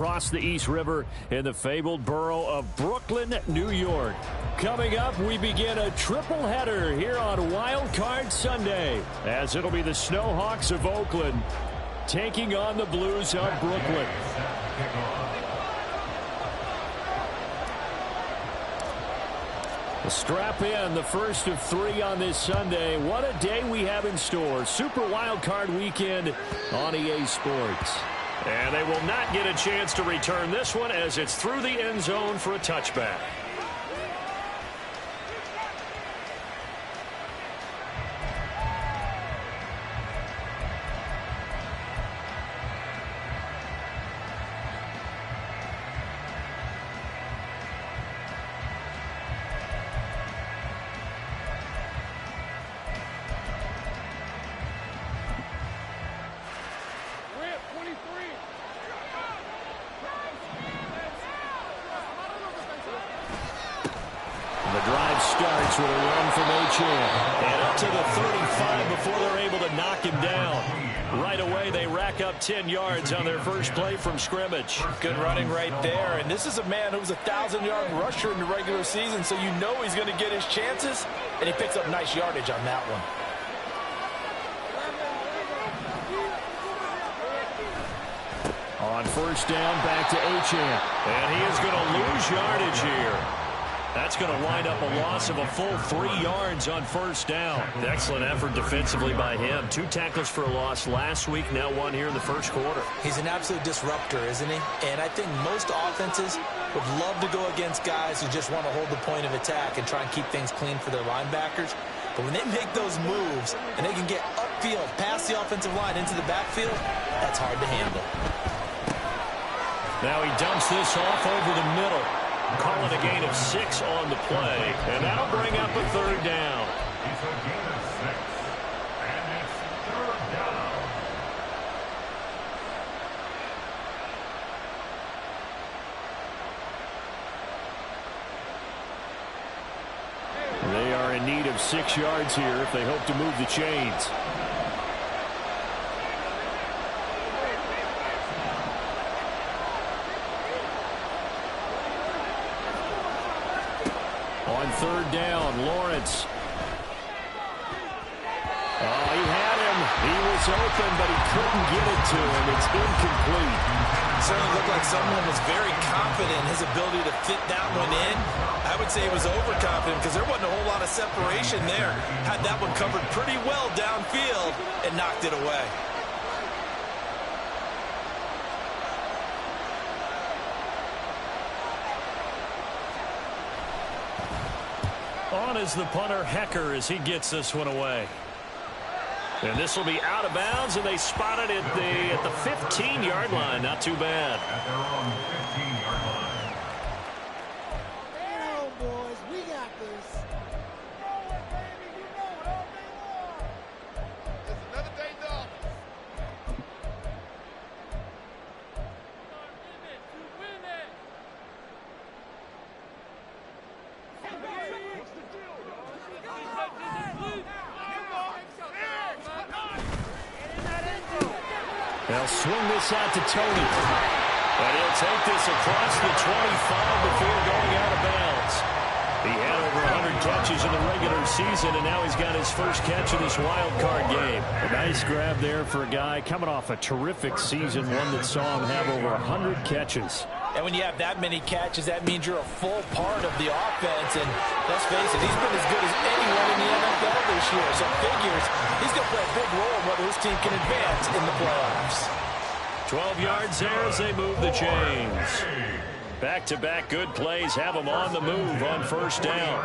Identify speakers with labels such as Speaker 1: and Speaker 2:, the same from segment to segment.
Speaker 1: Across the East River in the fabled borough of Brooklyn, New York. Coming up, we begin a triple header here on Wild Card Sunday, as it'll be the Snowhawks of Oakland taking on the Blues of Brooklyn. Strap in, the first of 3 on this Sunday. What a day we have in store. Super Wild Card Weekend on EA Sports. And they will not get a chance to return this one as it's through the end zone for a touchback. Starts with a run from hmfl. And up to the 35 before they're able to knock him down. Right away, they rack up 10 yards on their first play from scrimmage.
Speaker 2: Good running right there. And this is a man who's a 1,000-yard rusher in the regular season, so you know he's going to get his chances. And he picks up nice yardage on that one.
Speaker 1: On first down, back to hmfl. And he is going to lose yardage here. That's going to wind up a loss of a full 3 yards on first down. Excellent effort defensively by him. 2 tackles for a loss last week, now 1 here in the first quarter.
Speaker 2: He's an absolute disruptor, isn't he? And I think most offenses would love to go against guys who just want to hold the point of attack and try and keep things clean for their linebackers. But when they make those moves and they can get upfield, past the offensive line into the backfield, that's hard to handle.
Speaker 1: Now he dumps this off over the middle. Call it a gain of 6 on the play, and that'll bring up a third down.
Speaker 3: It's a gain of 6, and it's third down.
Speaker 1: They are in need of 6 yards here if they hope to move the chains. On third down, Lawrence. Oh, he had him. He was open, but he couldn't get it to him. It's incomplete.
Speaker 2: It certainly looked like someone was very confident in his ability to fit that one in. I would say he was overconfident because there wasn't a whole lot of separation there. Had that one covered pretty well downfield and knocked it away.
Speaker 1: On is the punter, Hecker, as he gets this one away. And this will be out of bounds, and they spot it at the 15-yard line. Not too bad.
Speaker 3: At their own 15-yard line.
Speaker 4: Hey, boys, we got this. You know it, baby. You know it all day long. It's another day done.
Speaker 1: They'll swing this out to Tony. And he'll take this across the 25 before going out of bounds. He had over 100 catches in the regular season, and now he's got his first catch in this wild card game. A nice grab there for a guy coming off a terrific season, one that saw him have over 100 catches.
Speaker 2: And when you have that many catches, that means you're a full part of the offense. And let's face it, he's been as good as anyone in the NFL this year. So figures he's going to play a big role in whether his team can advance in the playoffs.
Speaker 1: 12 yards there as they move the chains. Back-to-back good plays have them on the move on first down.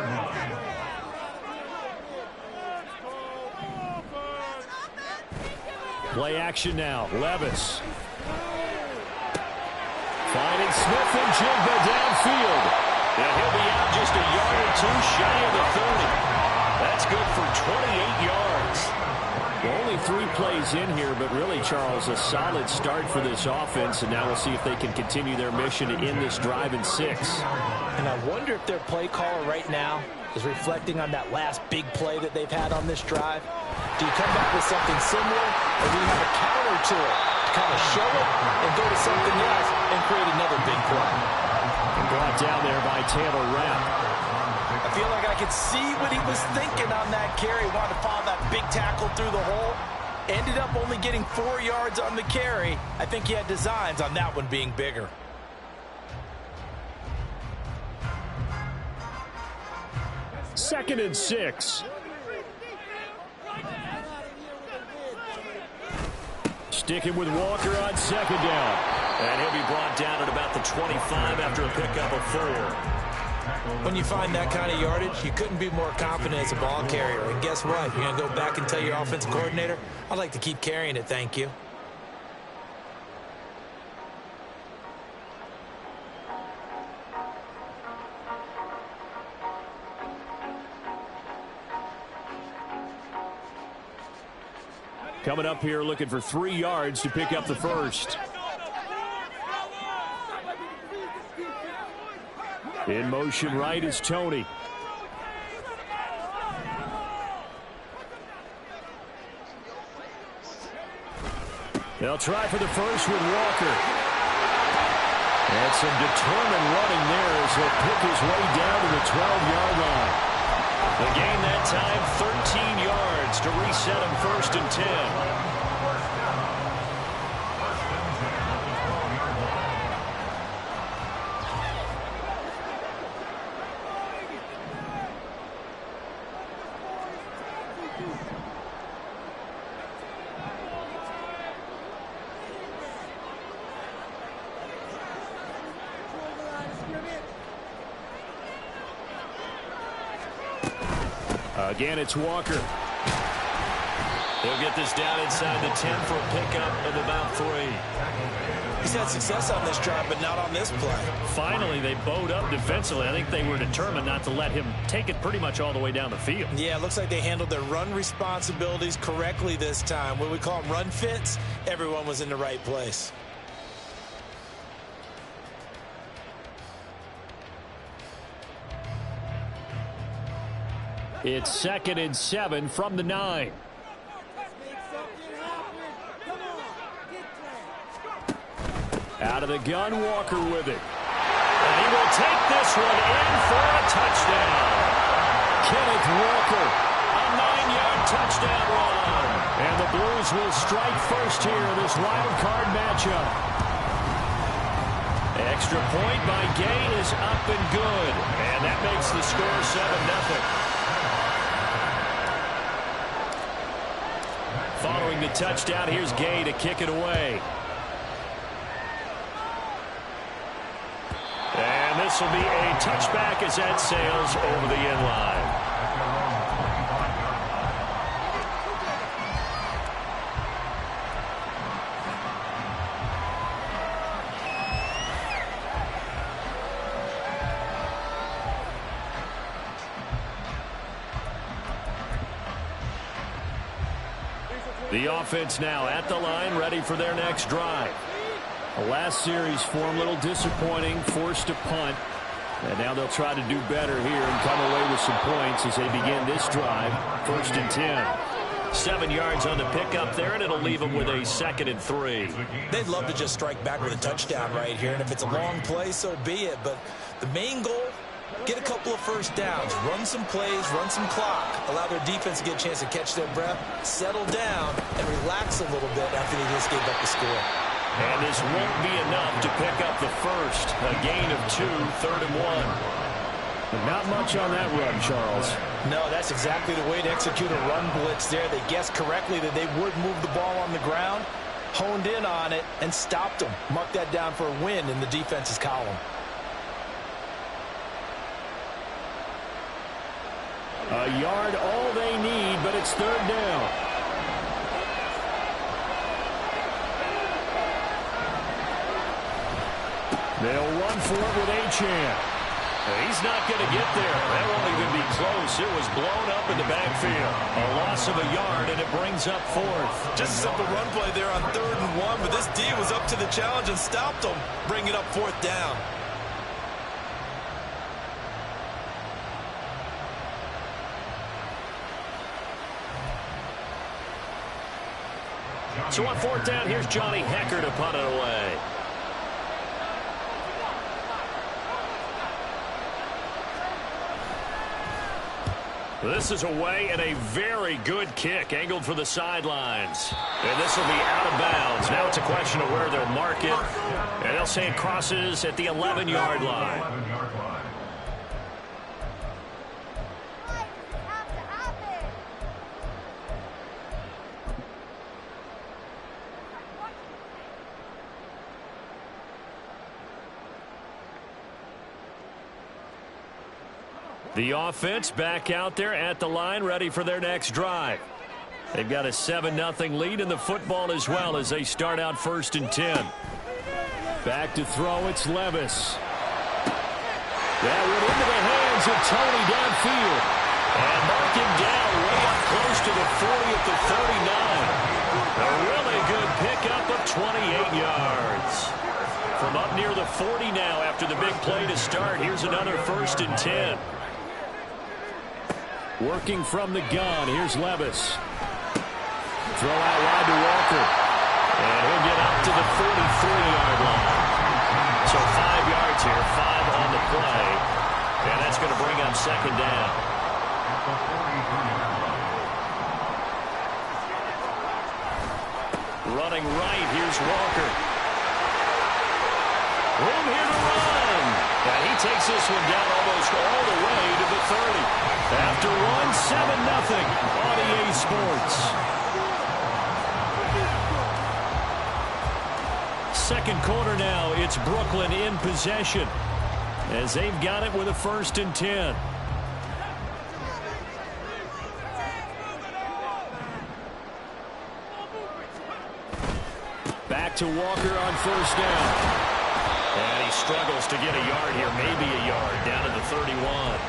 Speaker 1: Play action now. Levis. Finding Smith and Jigba downfield. And he'll be out just a yard or two shy of the 30. That's good for 28 yards. Only 3 plays in here, but really, Charles, a solid start for this offense, and now we'll see if they can continue their mission to end this drive in 6.
Speaker 2: And I wonder if their play caller right now is reflecting on that last big play that they've had on this drive. Do you come back with something similar, or do you have a counter to it to kind of show it and go to something else and create another big play.
Speaker 1: Brought down there by Taylor Rapp.
Speaker 2: I feel like I could see what he was thinking on that carry. Wanted to follow that big tackle through the hole. Ended up only getting 4 yards on the carry. I think he had designs on that one being bigger.
Speaker 1: Second and 6. Sticking with Walker on second down. And he'll be brought down at about the 25 after a pickup of 4.
Speaker 2: When you find that kind of yardage, you couldn't be more confident as a ball carrier. And guess what? You're going to go back and tell your offensive coordinator, I'd like to keep carrying it, thank you.
Speaker 1: Coming up here looking for 3 yards to pick up the first. In motion right is Tony. They'll try for the first with Walker. And some determined running there as he'll pick his way down to the 12-yard line. The gain that time, 13 yards to reset him first and 10. Again, it's Walker. He'll get this down inside the 10 for a pickup of about 3.
Speaker 2: He's had success on this drive, but not on this play.
Speaker 1: Finally, they bowed up defensively. I think they were determined not to let him take it pretty much all the way down the field.
Speaker 2: Yeah, it looks like they handled their run responsibilities correctly this time. When we call them run fits, everyone was in the right place.
Speaker 1: It's second and 7 from the 9. Out of the gun, Walker with it. And he will take this one in for a touchdown. Kenneth Walker, a 9-yard touchdown run. And the Blues will strike first here in this wild card matchup. Extra point by Gay is up and good. And that makes the score 7-0. Following the touchdown, here's Gay to kick it away. And this will be a touchback as that sails over the end line. The offense now at the line, ready for their next drive. The last series form a little disappointing, forced a punt. And now they'll try to do better here and come away with some points as they begin this drive. First and 10. 7 yards on the pickup there, and it'll leave them with a 2nd and 3.
Speaker 2: They'd love to just strike back with a touchdown right here. And if it's a long play, so be it. But the main goal, get a couple of first downs, run some plays, run some clock, allow their defense to get a chance to catch their breath, settle down, and relax a little bit after they just gave up the score.
Speaker 1: And this won't be enough to pick up the first. A gain of 2, 3rd and 1. But not much on that run, Charles.
Speaker 2: No, that's exactly the way to execute a run blitz there. They guessed correctly that they would move the ball on the ground, honed in on it, and stopped them. Mark that down for a win in the defense's column.
Speaker 1: A yard all they need, but it's 3rd down. They'll run for it with Achane. He's not going to get there. That won't even be close. It was blown up in the backfield. A loss of a yard, and it brings up 4th.
Speaker 2: Just a simple run play there on 3rd and 1, but this D was up to the challenge and stopped them, bringing up 4th down.
Speaker 1: So on fourth down, here's Johnny Hecker to punt it away. This is away and a very good kick angled for the sidelines. And this will be out of bounds. Now it's a question of where they'll mark it. And they'll say it crosses at the 11-yard line. The offense back out there at the line, ready for their next drive. They've got a 7-0 lead in the football as well as they start out 1st and 10. Back to throw, it's Levis. That went into the hands of Tony downfield. And mark him down way up close to the 40 at the 39. A really good pickup of 28 yards. From up near the 40 now after the big play to start. Here's another 1st and 10. Working from the gun, here's Levis. Throw out wide to Walker. And he'll get up to the 43-yard line. So 5 yards here, 5 on the play. And that's going to bring up 2nd down. Running right, here's Walker. Room here to run. And he takes this one down almost all the way to the 30. After one, 7-0 on EA Sports. Second quarter now, it's Brooklyn in possession as they've got it with a 1st and 10. Back to Walker on 1st down. And he struggles to get a yard here, maybe a yard, down to the 31.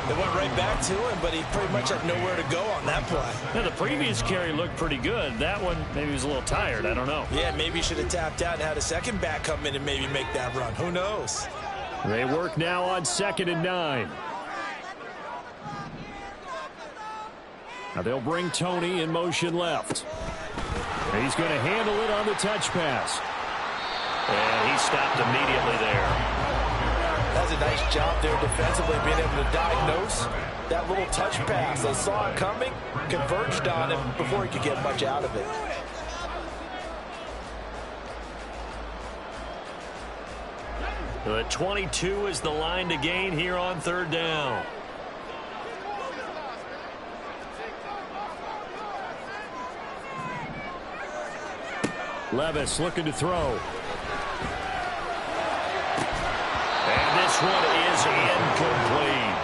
Speaker 2: They went right back to him, but he pretty much had nowhere to go on that play.
Speaker 1: Now, the previous carry looked pretty good. That one, maybe he was a little tired. I don't know.
Speaker 2: Yeah, maybe he should have tapped out and had a second back come in and maybe make that run. Who knows?
Speaker 1: They work now on 2nd and 9. Now they'll bring Tony in motion left. He's going to handle it on the touch pass. And he stopped immediately there.
Speaker 2: That's a nice job there defensively, being able to diagnose that little touch pass. They saw it coming, converged on it before he could get much out of it.
Speaker 1: The 22 is the line to gain here on 3rd down. Levis looking to throw. And this one is incomplete.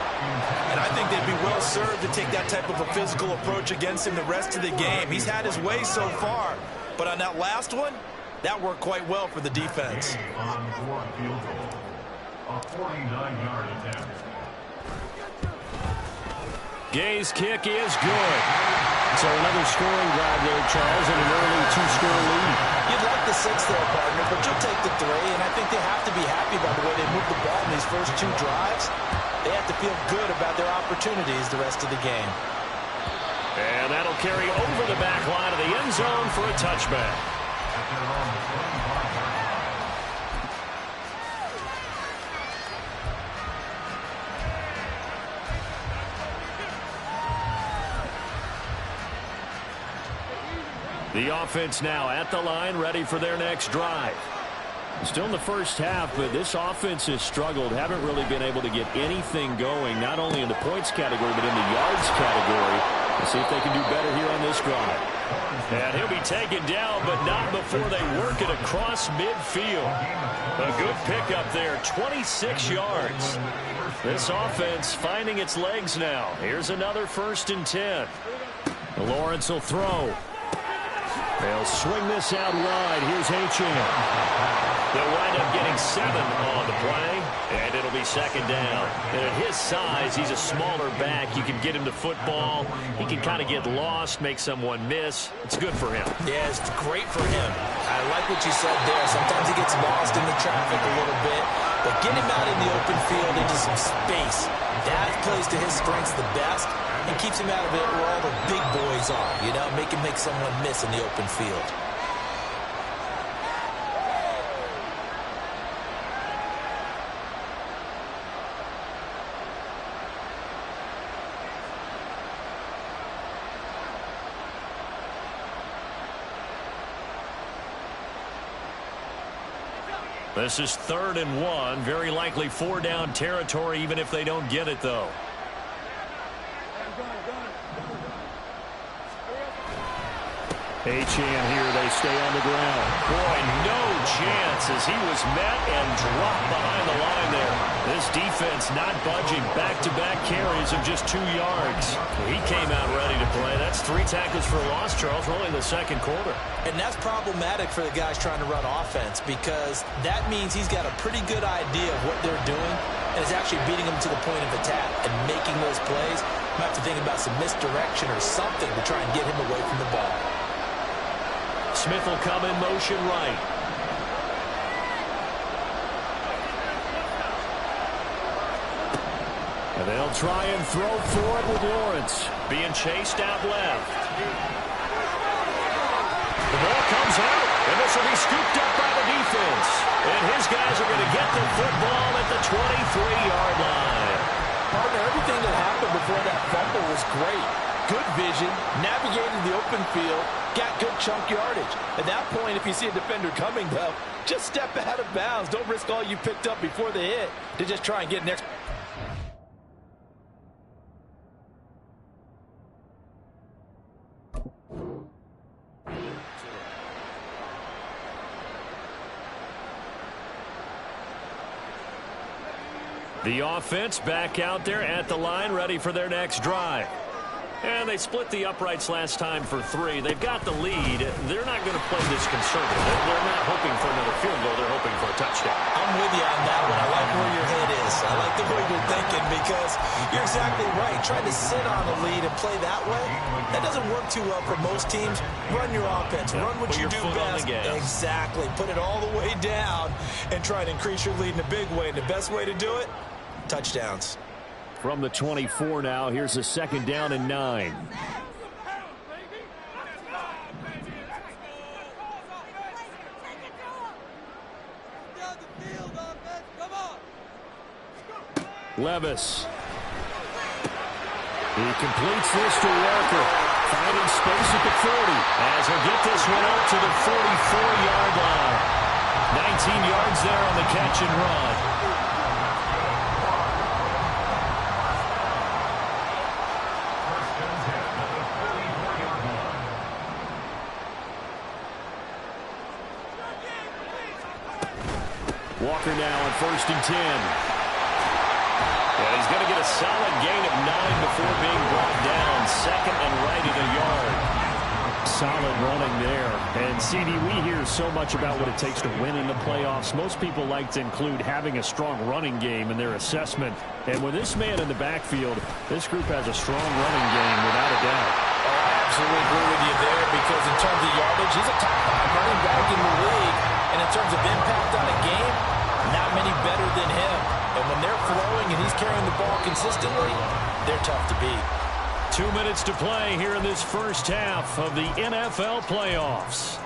Speaker 2: And I think they'd be well served to take that type of a physical approach against him the rest of the game. He's had his way so far, but on that last one, that worked quite well for the defense.
Speaker 3: On 4th field goal, a 49-yard attempt.
Speaker 1: Gay's kick is good. So another scoring drive there, Charles, and an early 2-score lead.
Speaker 2: You'd like the 6 there, partner, but you'll take the 3, and I think they have to be happy by the way they moved the ball in these first 2 drives. They have to feel good about their opportunities the rest of the game.
Speaker 1: And that'll carry over the back line of the end zone for a touchback. The offense now at the line, ready for their next drive. Still in the first half, but this offense has struggled. Haven't really been able to get anything going, not only in the points category, but in the yards category. Let's see if they can do better here on this drive. And he'll be taken down, but not before they work it across midfield. A good pickup there, 26 yards. This offense finding its legs now. Here's another 1st and 10. Lawrence will throw. They'll swing this out wide. Here's Achane. They'll wind up getting 7 on the play, and it'll be 2nd down. And at his size, he's a smaller back. You can get him to football. He can kind of get lost, make someone miss. It's good for him.
Speaker 2: Yeah, it's great for him. I like what you said there. Sometimes he gets lost in the traffic a little bit. But get him out in the open field into some space. That plays to his strengths the best and keeps him out of it where all the big boys are, you know, make him make someone miss in the open field.
Speaker 1: This is 3rd and 1. Very likely 4-down territory, even if they don't get it, though. Achane here. They stay on the ground. Boy, no chance as he was met and dropped behind the line there. This defense not budging. Back-to-back carries of just 2 yards. He came out ready to play. That's 3 tackles for a loss, Charles, really in the second quarter.
Speaker 2: And that's problematic for the guys trying to run offense because that means he's got a pretty good idea of what they're doing and is actually beating them to the point of attack and making those plays. Might have to think about some misdirection or something to try and get him away from the ball.
Speaker 1: Smith will come in motion right. And they'll try and throw for it with Lawrence. Being chased out left. The ball comes out, and this will be scooped up by the defense. And his guys are going to get the football at the 23-yard line.
Speaker 5: Partner, everything that happened before that fumble was great. Good vision, navigated the open field, got good chunk yardage. At that point, if you see a defender coming, though, just step out of bounds. Don't risk all you picked up before the hit to just try and get an extra.
Speaker 1: The offense back out there at the line, ready for their next drive. And they split the uprights last time for 3. They've got the lead. They're not going to play this conservative. They're not hoping for another field goal. They're hoping for a touchdown.
Speaker 2: I'm with you on that one. I like where your head is. I like the way you're thinking because you're exactly right. Trying to sit on a lead and play that way, that doesn't work too well for most teams. Run your offense. Run what you do best. Exactly. Put it all the way down and try to increase your lead in a big way. And the best way to do it, touchdowns.
Speaker 1: From the 24 now, here's a 2nd down and 9. Levis. He completes this to Walker. Finding space at the 40. As he'll get this one out to the 44-yard line. 19 yards there on the catch and run. Walker now on 1st and 10. And he's going to get a solid gain of 9 before being brought down. 2nd and right at a yard. Solid running there. And, CD, we hear so much about what it takes to win in the playoffs. Most people like to include having a strong running game in their assessment. And with this man in the backfield, this group has a strong running game without a doubt.
Speaker 5: Oh, I absolutely agree with you there because in terms of yardage, he's a top 5 running back in the league. And in terms of impact on a game, not many better than him. And when they're flowing and he's carrying the ball consistently, they're tough to beat.
Speaker 1: 2 minutes to play here in this first half of the NFL playoffs.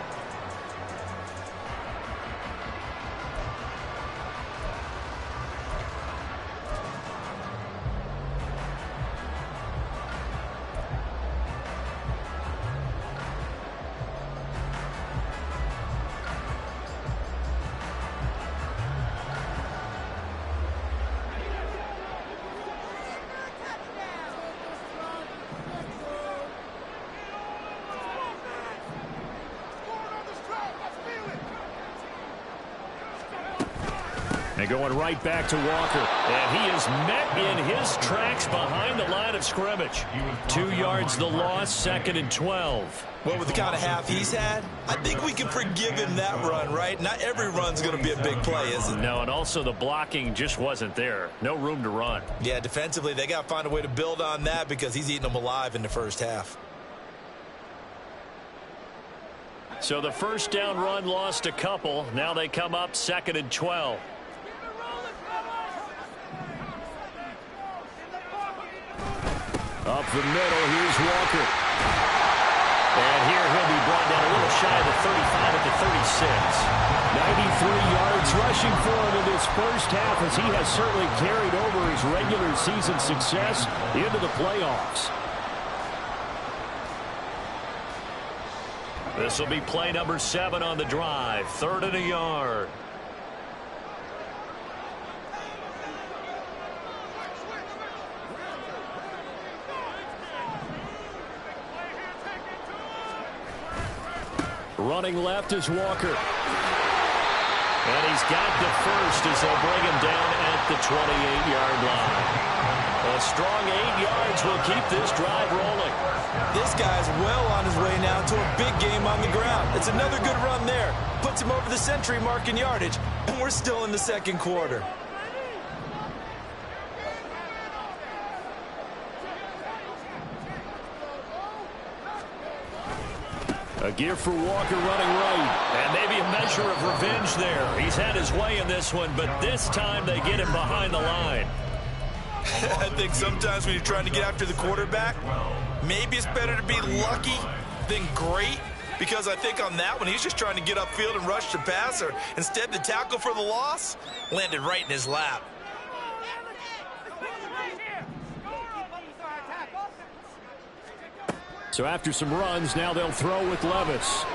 Speaker 1: And going right back to Walker. And he is met in his tracks behind the line of scrimmage. 2 yards the loss, 2nd and 12.
Speaker 2: Well, with the kind of half he's had, I think we can forgive him that run, right? Not every run's going to be a big play, is it?
Speaker 1: No, and also the blocking just wasn't there. No room to run.
Speaker 2: Yeah, defensively, they got to find a way to build on that because he's eating them alive in the first half.
Speaker 1: So the first down run lost a couple. Now they come up 2nd and 12. Up the middle, here's Walker. And here he'll be brought down a little shy of the 35 at the 36. 93 yards rushing for him in this first half, as he has certainly carried over his regular season success into the playoffs. This will be play number 7 on the drive. 3rd and a yard. Running left is Walker. And he's got the first as they'll bring him down at the 28-yard line. A strong 8 yards will keep this drive rolling.
Speaker 2: This guy's well on his way now to a big game on the ground. It's another good run there. Puts him over the century mark in yardage, and we're still in the second quarter.
Speaker 1: A gear for Walker running right. And maybe a measure of revenge there. He's had his way in this one, but this time they get him behind the line.
Speaker 5: I think sometimes when you're trying to get after the quarterback, maybe it's better to be lucky than great, because I think on that one, he's just trying to get upfield and rush the passer. Instead, the tackle for the loss landed right in his lap.
Speaker 1: So after some runs, now they'll throw with Levis.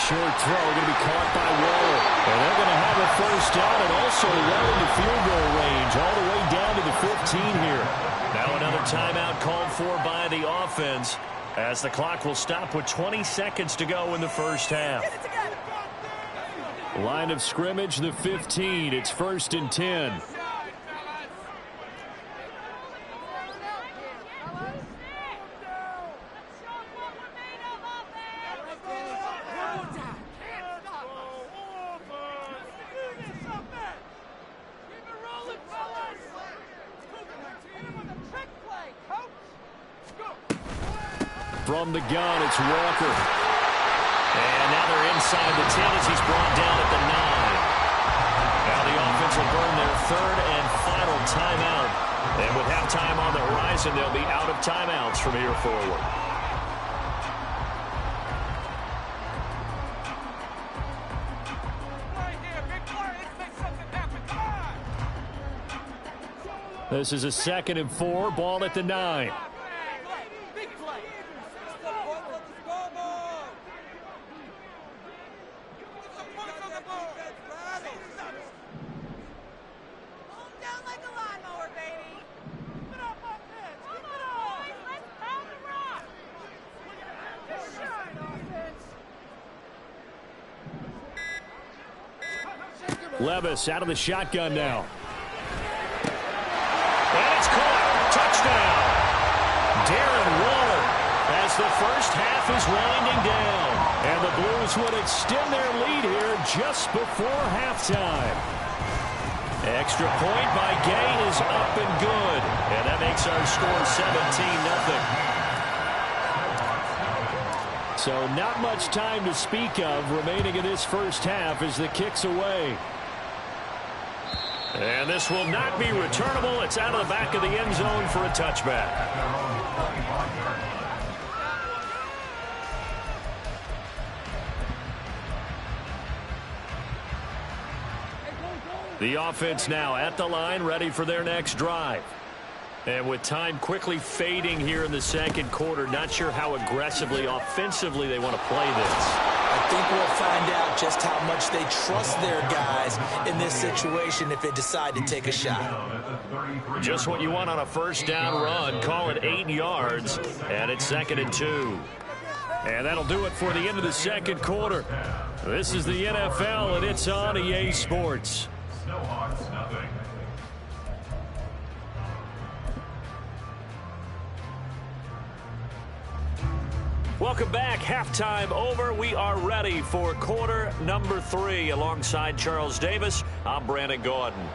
Speaker 1: Short throw, going to be caught by Waller. And they're going to have a first down and also well into field goal range, all the way down to the 15 here. Now another timeout called for by the offense, as the clock will stop with 20 seconds to go in the first half. Line of scrimmage, the 15. It's 1st and 10. From the gun, it's Walker. And now they're inside the 10 as he's brought down at the 9. Now the offense will burn their 3rd and final timeout. And with halftime on the horizon, they'll be out of timeouts from here forward. This is a 2nd and 4, ball at the 9. Levis out of the shotgun now. And it's caught. Touchdown. Darren Waller, as the first half is winding down. And the Blues would extend their lead here just before halftime. Extra point by Gay is up and good. And that makes our score 17-0. So not much time to speak of remaining in this first half as the kick's away. And this will not be returnable. It's out of the back of the end zone for a touchback. The offense now at the line, ready for their next drive. And with time quickly fading here in the second quarter, not sure how aggressively, offensively they want to play this.
Speaker 2: I think we'll find out just how much they trust their guys in this situation if they decide to take a shot.
Speaker 1: Just what you want on a first down run. Call it 8 yards, and it's 2nd and 2. And that'll do it for the end of the second quarter. This is the NFL, and it's on EA Sports. Welcome back. Halftime over. We are ready for quarter number 3. Alongside Charles Davis, I'm Brandon Gordon.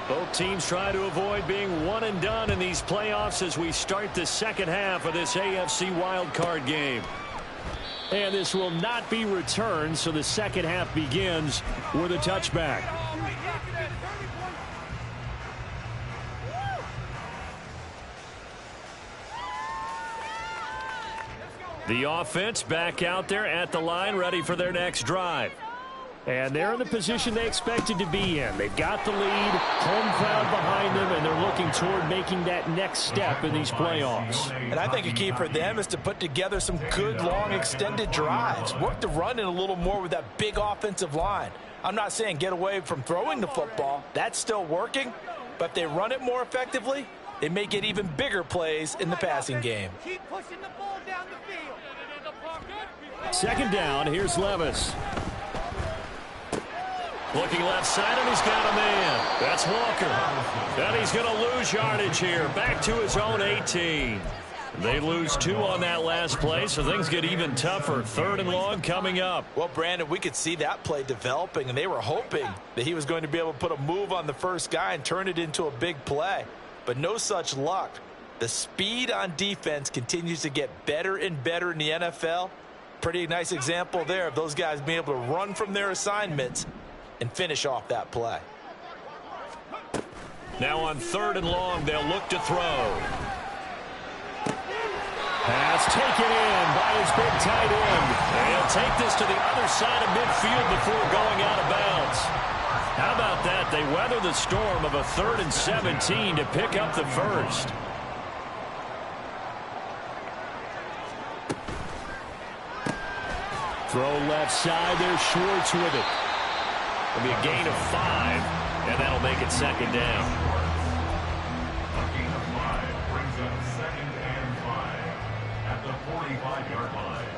Speaker 1: Both teams try to avoid being one and done in these playoffs as we start the second half of this AFC wildcard game. And this will not be returned, so the second half begins with a touchback. The offense back out there at the line, ready for their next drive. And they're in the position they expected to be in. They've got the lead, home crowd behind them, and they're looking toward making that next step in these playoffs.
Speaker 5: And I think a key for them is to put together some good, long, extended drives. Work the run in a little more with that big offensive line. I'm not saying get away from throwing the football. That's still working. But if they run it more effectively, they may get even bigger plays in the passing game.
Speaker 4: Keep pushing the ball down the field.
Speaker 1: Second down, here's Levis. Looking left side, and he's got a man. That's Walker. And he's going to lose yardage here. Back to his own 18. They lose 2 on that last play, so things get even tougher. 3rd and long coming up.
Speaker 5: Well, Brandon, we could see that play developing, and they were hoping that he was going to be able to put a move on the first guy and turn it into a big play. But no such luck. The speed on defense continues to get better and better in the NFL. Pretty nice example there of those guys being able to run from their assignments and finish off that play.
Speaker 1: Now on 3rd and long, they'll look to throw. Pass taken in by his big tight end. And he'll take this to the other side of midfield before going out of bounds. How about that? They weather the storm of a 3rd and 17 to pick up the first. Throw left side. There's Schwartz with it. It'll be a gain of 5, and that'll make it 2nd down.
Speaker 3: A gain of 5 brings up 2nd and 5 at the 45-yard line.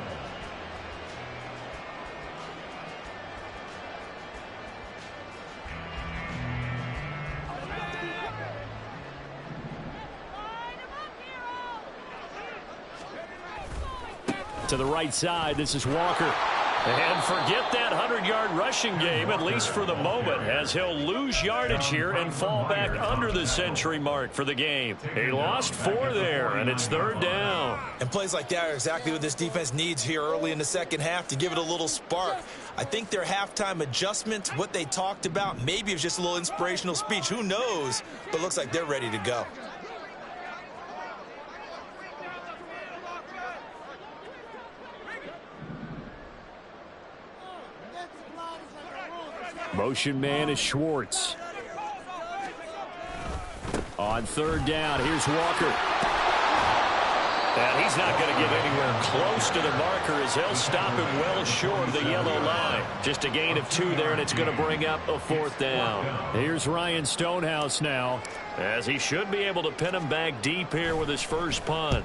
Speaker 1: To the right side, this is Walker. And forget that 100-yard rushing game, at least for the moment, as he'll lose yardage here and fall back under the century mark for the game. He lost 4 there, and it's 3rd down.
Speaker 2: And plays like that are exactly what this defense needs here early in the second half to give it a little spark. I think their halftime adjustments, what they talked about, maybe it was just a little inspirational speech. Who knows? But looks like they're ready to go.
Speaker 1: Motion man is Schwartz. On 3rd down, here's Walker. And he's not going to get anywhere close to the marker as he'll stop him well short of the yellow line. Just a gain of 2 there, and it's going to bring up a 4th down. Here's Ryan Stonehouse now, as he should be able to pin him back deep here with his first punt.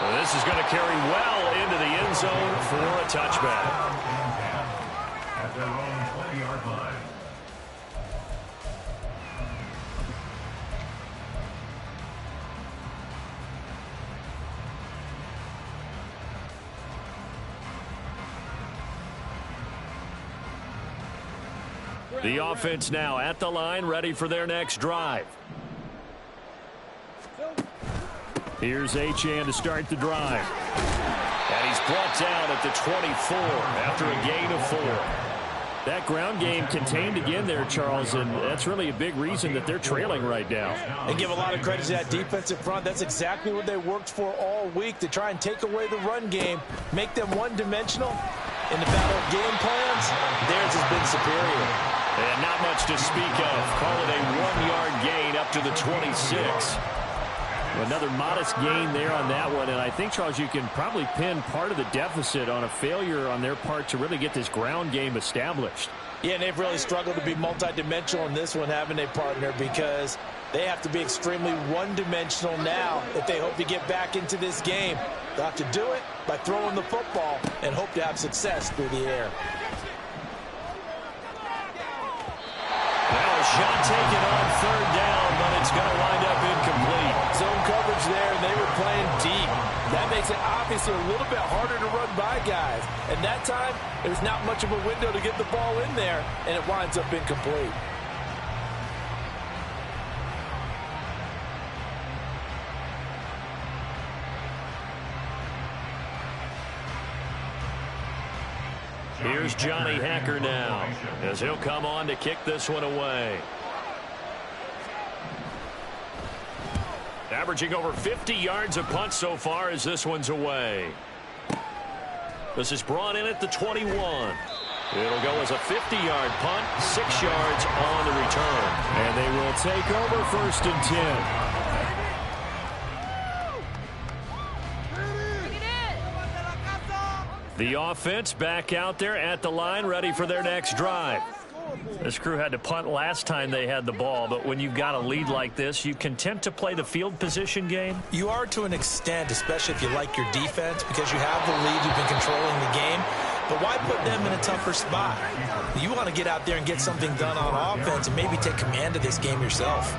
Speaker 1: Well, this is going to carry well into the end zone for a touchback.
Speaker 3: At their own 20-yard line.
Speaker 1: The offense now at the line, ready for their next drive. Here's Achane to start the drive. And he's brought down at the 24 after a gain of 4. That ground game contained again there, Charles, and that's really a big reason that they're trailing right now.
Speaker 5: And give a lot of credit to that defensive front. That's exactly what they worked for all week, to try and take away the run game, make them one-dimensional. In the battle of game plans, theirs has been superior.
Speaker 1: And not much to speak of. Call it a 1-yard gain up to the 26. Another modest gain there on that one, and I think, Charles, you can probably pin part of the deficit on a failure on their part to really get this ground game established.
Speaker 5: Yeah, and they've really struggled to be multidimensional in this one, haven't they, partner, because they have to be extremely one-dimensional now if they hope to get back into this game. They'll have to do it by throwing the football and hope to have success through the air.
Speaker 1: Now a shot taken on 3rd down, but it's going to wind up incomplete.
Speaker 5: Zone coverage there, and they were playing deep. That makes it obviously a little bit harder to run by guys. And that time, it was not much of a window to get the ball in there, and it winds up incomplete.
Speaker 1: Here's Johnny Hacker now, as he'll come on to kick this one away. Averaging over 50 yards a punt so far as this one's away. This is brought in at the 21. It'll go as a 50-yard punt, 6 yards on the return. And they will take over 1st and 10. The offense back out there at the line, ready for their next drive. This crew had to punt last time they had the ball, but when you've got a lead like this, you content to play the field position game?
Speaker 2: You are to an extent, especially if you like your defense, because you have the lead, you've been controlling the game. But why put them in a tougher spot? You want to get out there and get something done on offense and maybe take command of this game yourself.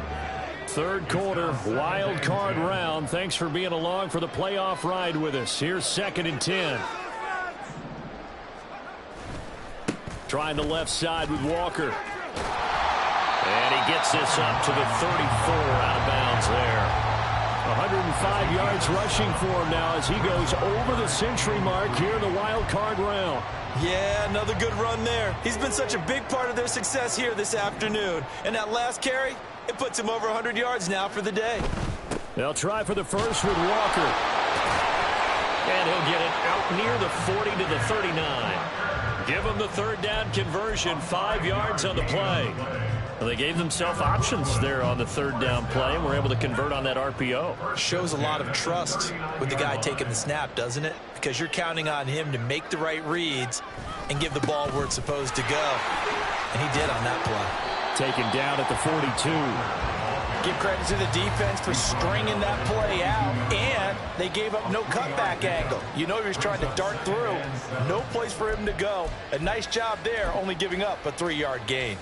Speaker 1: Third quarter, wild card round. Thanks for being along for the playoff ride with us. Here's 2nd and 10. Trying the left side with Walker. And he gets this up to the 34, out of bounds there. 105 yards rushing for him now as he goes over the century mark here in the wild card round.
Speaker 2: Yeah, another good run there. He's been such a big part of their success here this afternoon. And that last carry, it puts him over 100 yards now for the day.
Speaker 1: They'll try for the first with Walker. And he'll get it out near the 40 to the 39. Give them the 3rd down conversion, 5 yards on the play. Well, they gave themselves options there on the 3rd down play and were able to convert on that RPO.
Speaker 2: Shows a lot of trust with the guy taking the snap, doesn't it? Because you're counting on him to make the right reads and give the ball where it's supposed to go. And he did on that play.
Speaker 1: Taken down at the 42.
Speaker 5: Give credit to the defense for stringing that play out, and they gave up no cutback angle. You know he was trying to dart through. No place for him to go. A nice job there, only giving up a 3-yard gain.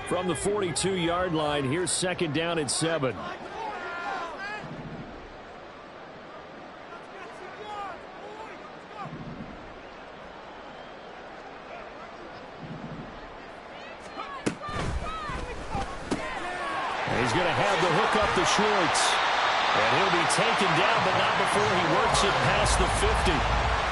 Speaker 1: From the 42-yard line, here's 2nd down and 7. He's going to have the hook up to Schwartz. And he'll be taken down, but not before he works it past the 50.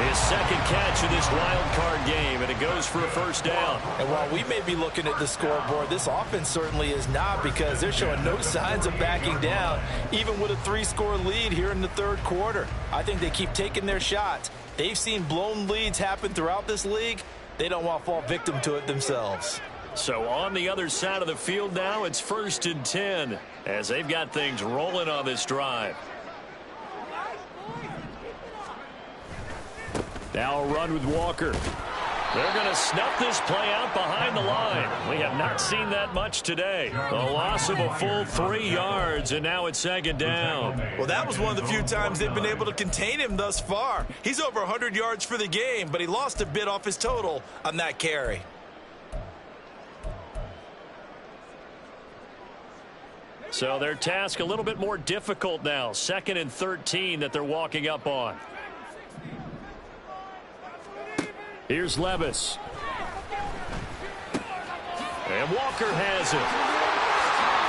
Speaker 1: His 2nd catch of this wild card game, and it goes for a 1st down.
Speaker 5: And while we may be looking at the scoreboard, this offense certainly is not, because they're showing no signs of backing down, even with a 3-score lead here in the 3rd quarter. I think they keep taking their shots. They've seen blown leads happen throughout this league. They don't want to fall victim to it themselves.
Speaker 1: So on the other side of the field now, it's 1st and 10 as they've got things rolling on this drive. Now a run with Walker. They're going to snuff this play out behind the line. We have not seen that much today. The loss of a full 3 yards, and now it's 2nd down.
Speaker 5: Well, that was one of the few times they've been able to contain him thus far. He's over 100 yards for the game, but he lost a bit off his total on that carry.
Speaker 1: So their task a little bit more difficult now. 2nd and 13 that they're walking up on. Here's Levis. And Walker has it.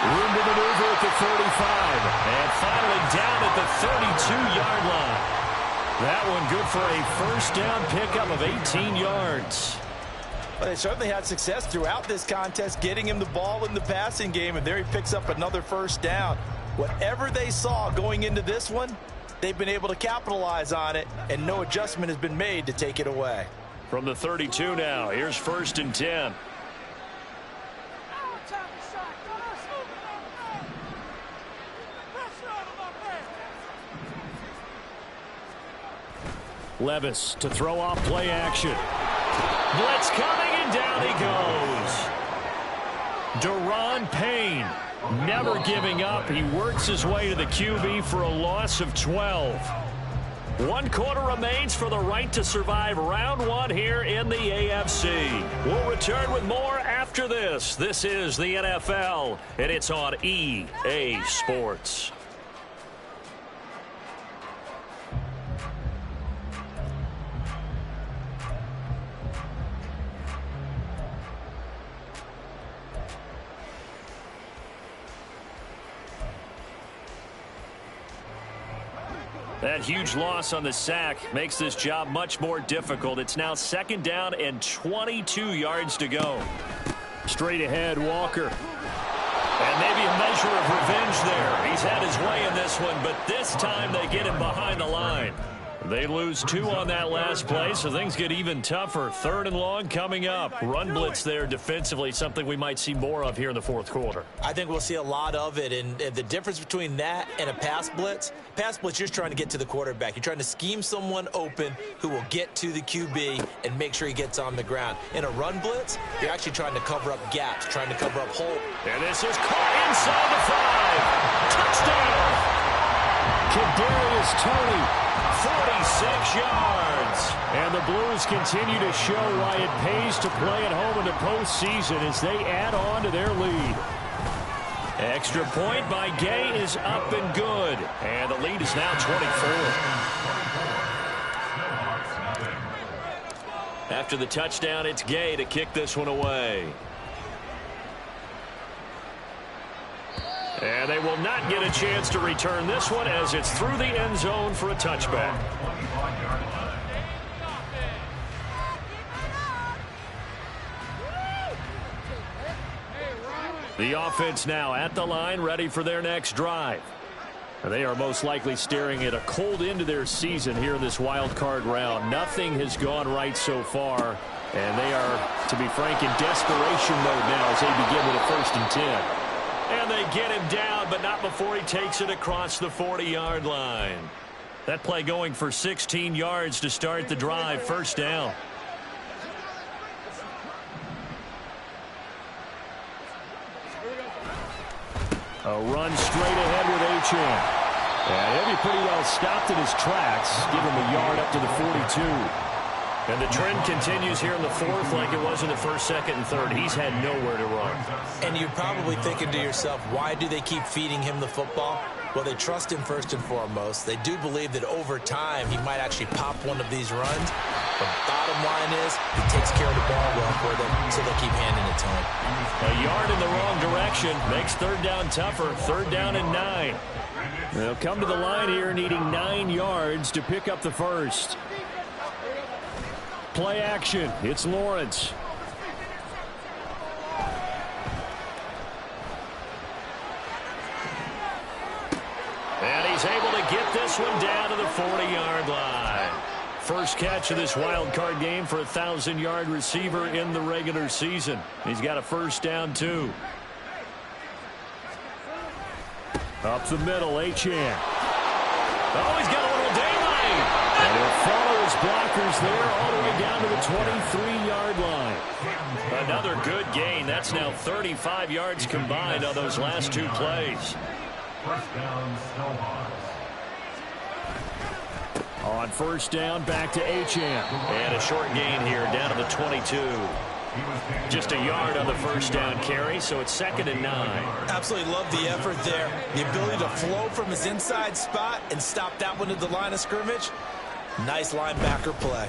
Speaker 1: Room to maneuver at the 35. And finally down at the 32-yard line. That one good for a 1st down pickup of 18 yards.
Speaker 5: Well, they certainly had success throughout this contest getting him the ball in the passing game, and there he picks up another 1st down. Whatever they saw going into this one, they've been able to capitalize on it, and no adjustment has been made to take it away.
Speaker 1: From the 32 now, here's 1st and 10. Levis to throw off play action. Blitz coming, and down he goes. Deron Payne never giving up. He works his way to the QB for a loss of 12. 1 quarter remains for the right to survive round 1 here in the AFC. We'll return with more after this. This is the NFL, and it's on EA Sports. That huge loss on the sack makes this job much more difficult. It's now 2nd down and 22 yards to go. Straight ahead, Walker. And maybe a measure of revenge there. He's had his way in this one, but this time they get him behind the line. They lose 2 on that last play, so things get even tougher. 3rd and long coming up. Run blitz there defensively, something we might see more of here in the 4th quarter.
Speaker 2: I think we'll see a lot of it, and the difference between that and a pass blitz, you're just trying to get to the quarterback. You're trying to scheme someone open who will get to the QB and make sure he gets on the ground. In a run blitz, you're actually trying to cover up gaps, trying to cover up holes.
Speaker 1: And this is caught inside the 5. Touchdown! Kadarius Toney. 46 yards. And the Blues continue to show why it pays to play at home in the postseason as they add on to their lead. Extra point by Gay is up and good. And the lead is now 24. After the touchdown, it's Gay to kick this one away. And they will not get a chance to return this one as it's through the end zone for a touchback. The offense now at the line, ready for their next drive. They are most likely staring at a cold end to their season here in this wild card round. Nothing has gone right so far, and they are, to be frank, in desperation mode now as they begin with a 1st and 10. And they get him down, but not before he takes it across the 40-yard line. That play going for 16 yards to start the drive. 1st down. A run straight ahead with Achane. And he'll be pretty well stopped in his tracks. Give him a yard up to the 42. And the trend continues here in the 4th like it was in the 1st, 2nd, and 3rd. He's had nowhere to run.
Speaker 2: And you're probably thinking to yourself, why do they keep feeding him the football? Well, they trust him first and foremost. They do believe that over time he might actually pop one of these runs. But bottom line is he takes care of the ball well for them, so they keep handing it to him.
Speaker 1: A yard in the wrong direction makes 3rd down tougher. 3rd down and 9. They'll come to the line here needing 9 yards to pick up the 1st. Play action. It's Lawrence. And he's able to get this one down to the 40-yard line. First catch of this wild card game for a 1,000-yard receiver in the regular season. He's got a 1st down, too. Up the middle, Achane. Oh, he's got a little daylight. And he'll follow his blockers there all the way down to the 23-yard line. Another good gain. That's now 35 yards combined on those last 2 plays.
Speaker 3: 1st down, Snowhawks.
Speaker 1: On 1st down, back to Achane. And a short gain here down to the 22. Just a yard on the 1st down carry, so it's 2nd and 9.
Speaker 2: Absolutely love the effort there. The ability to flow from his inside spot and stop that one at the line of scrimmage. Nice linebacker play.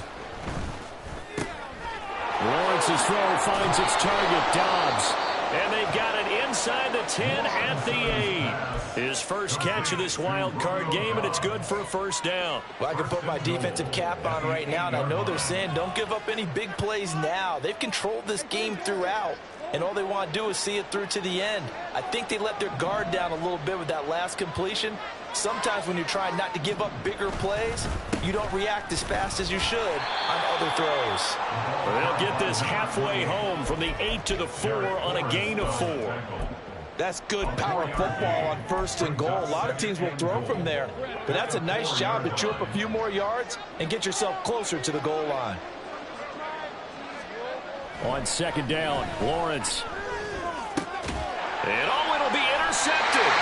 Speaker 1: Lawrence's throw finds its target, Dobbs. And they've got it inside the 10 at the 8. His first catch of this wild card game, and it's good for a 1st down.
Speaker 2: Well, I can put my defensive cap on right now, and I know they're saying don't give up any big plays now. They've controlled this game throughout, and all they want to do is see it through to the end. I think they let their guard down a little bit with that last completion. Sometimes when you're trying not to give up bigger plays, you don't react as fast as you should on other throws.
Speaker 1: They'll get this halfway home from the 8 to the 4 on a gain of 4.
Speaker 5: That's good power football on 1st and goal. A lot of teams will throw from there, but that's a nice job to chew up a few more yards and get yourself closer to the goal line.
Speaker 1: On 2nd down, Lawrence. And oh, it'll be intercepted.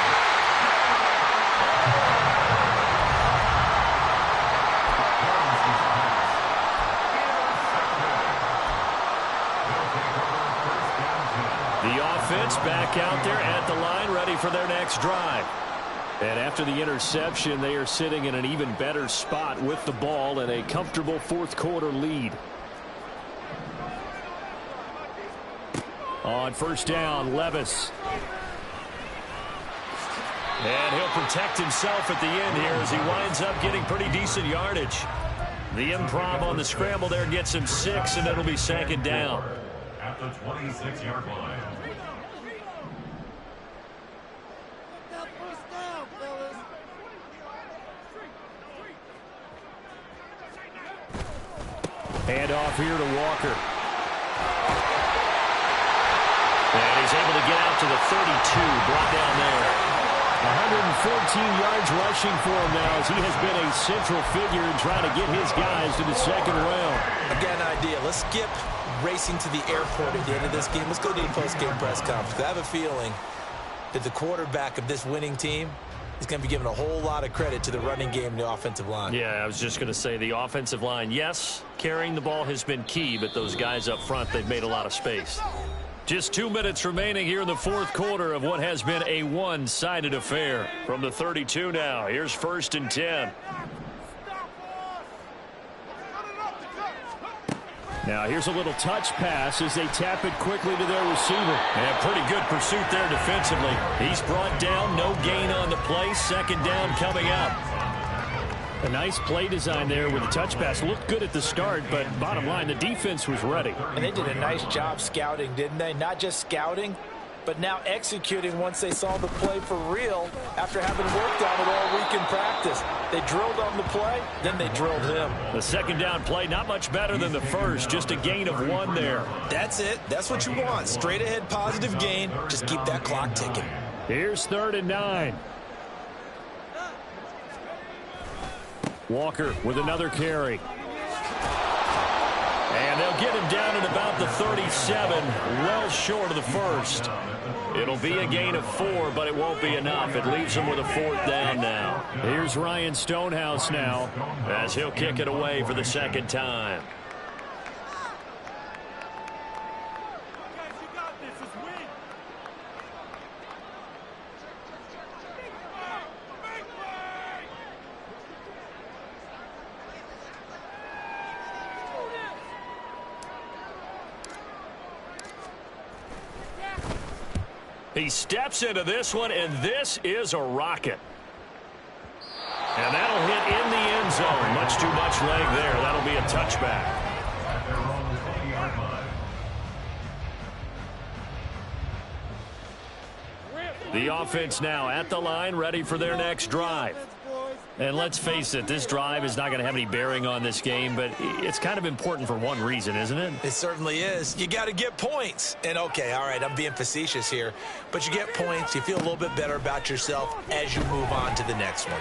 Speaker 1: The offense back out there at the line, ready for their next drive. And after the interception, they are sitting in an even better spot with the ball and a comfortable 4th quarter lead. On 1st down, Levis. And he'll protect himself at the end here as he winds up getting pretty decent yardage. The improv on the scramble there gets him 6, and it'll be 2nd down.
Speaker 3: at the 26-yard line.
Speaker 4: That first down, fellas.
Speaker 1: Hand off here to Walker. And he's able to get out to the 32, brought down there. 114 yards rushing for him now as he has been a central figure in trying to get his guys to the second round.
Speaker 2: Again, idea. Let's skip racing to the airport at the end of this game. Let's go to the post-game press conference. I have a feeling that the quarterback of this winning team is going to be given a whole lot of credit to the running game and the offensive line.
Speaker 1: Yeah, I was just going to say the offensive line, yes, carrying the ball has been key, but those guys up front, they've made a lot of space. Just 2 minutes remaining here in the fourth quarter of what has been a one-sided affair. From the 32 now, here's 1st and 10. Now here's a little touch pass as they tap it quickly to their receiver. And pretty good pursuit there defensively. He's brought down, no gain on the play. 2nd down coming up. A nice play design there with the touch pass. Looked good at the start, but bottom line, the defense was ready.
Speaker 5: And they did a nice job scouting, didn't they? Not just scouting, but now executing once they saw the play for real after having worked on it all week in practice. They drilled on the play, then they drilled him.
Speaker 1: The 2nd down play, not much better than the first. Just a gain of 1 there.
Speaker 2: That's it. That's what you want. Straight ahead positive gain. Just keep that clock ticking.
Speaker 1: Here's 3rd and 9. Walker with another carry. And they'll get him down at about the 37, well short of the first. It'll be a gain of 4, but it won't be enough. It leaves him with a 4th down now. Here's Ryan Stonehouse now as he'll kick it away for the 2nd time. He steps into this one, and this is a rocket. And that'll hit in the end zone. Much too much leg there. That'll be a touchback. The offense now at the line, ready for their next drive. And let's face it, this drive is not going to have any bearing on this game, but it's kind of important for one reason, isn't it?
Speaker 2: It certainly is. You got to get points. And, okay, all right, I'm being facetious here. But you get points. You feel a little bit better about yourself as you move on to the next one.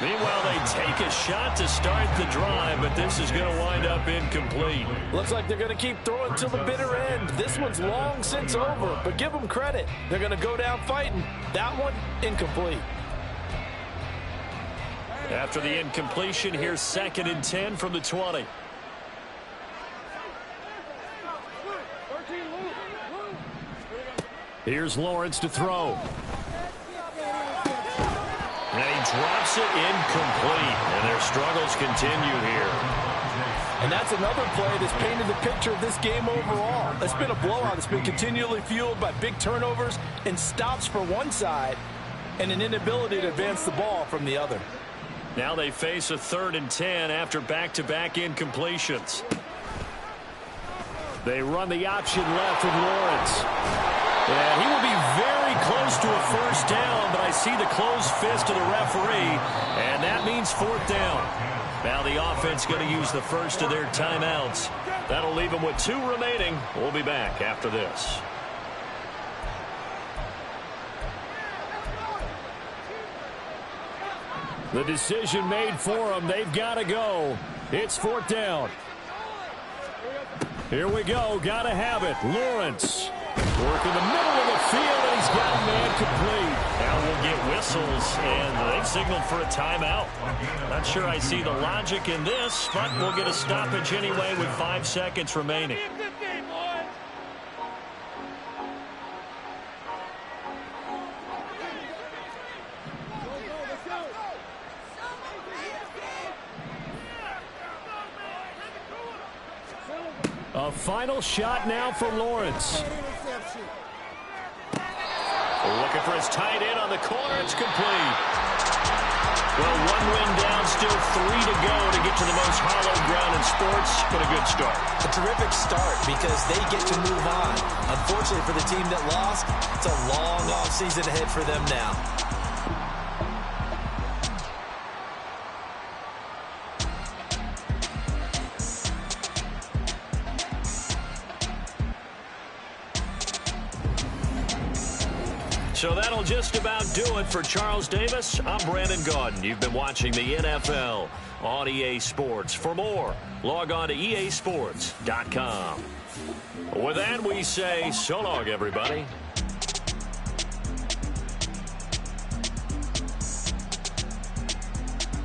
Speaker 1: Meanwhile, they take a shot to start the drive, but this is going to wind up incomplete.
Speaker 5: Looks like they're going to keep throwing till the bitter end. This one's long since over, but give them credit. They're going to go down fighting. That one, incomplete.
Speaker 1: After the incompletion, here's 2nd and 10 from the 20. Here's Lawrence to throw. And he drops it incomplete. And their struggles continue here.
Speaker 5: And that's another play that's painted the picture of this game overall. It's been a blowout. It's been continually fueled by big turnovers and stops for one side and an inability to advance the ball from the other.
Speaker 1: Now they face a 3rd and 10 after back-to-back incompletions. They run the option left with Lawrence. And he will be very close to a 1st down, but I see the closed fist of the referee, and that means 4th down. Now the offense going to use the first of their timeouts. That'll leave them with 2 remaining. We'll be back after this. The decision made for them. They've got to go. It's 4th down. Here we go. Got to have it. Lawrence. Work in the middle of the field, and he's got a man complete. Now we'll get whistles, and they've signaled for a timeout. Not sure I see the logic in this, but we'll get a stoppage anyway with 5 seconds remaining. A final shot now for Lawrence. Looking for his tight end on the corner. It's complete. Well, one win down, still 3 to go to get to the most hallowed ground in sports, but a good start.
Speaker 2: A terrific start because they get to move on. Unfortunately for the team that lost, it's a long offseason ahead for them now.
Speaker 1: So that'll just about do it for Charles Davis. I'm Brandon Gaudin. You've been watching the NFL on EA Sports. For more, log on to easports.com. With that, we say so long, everybody.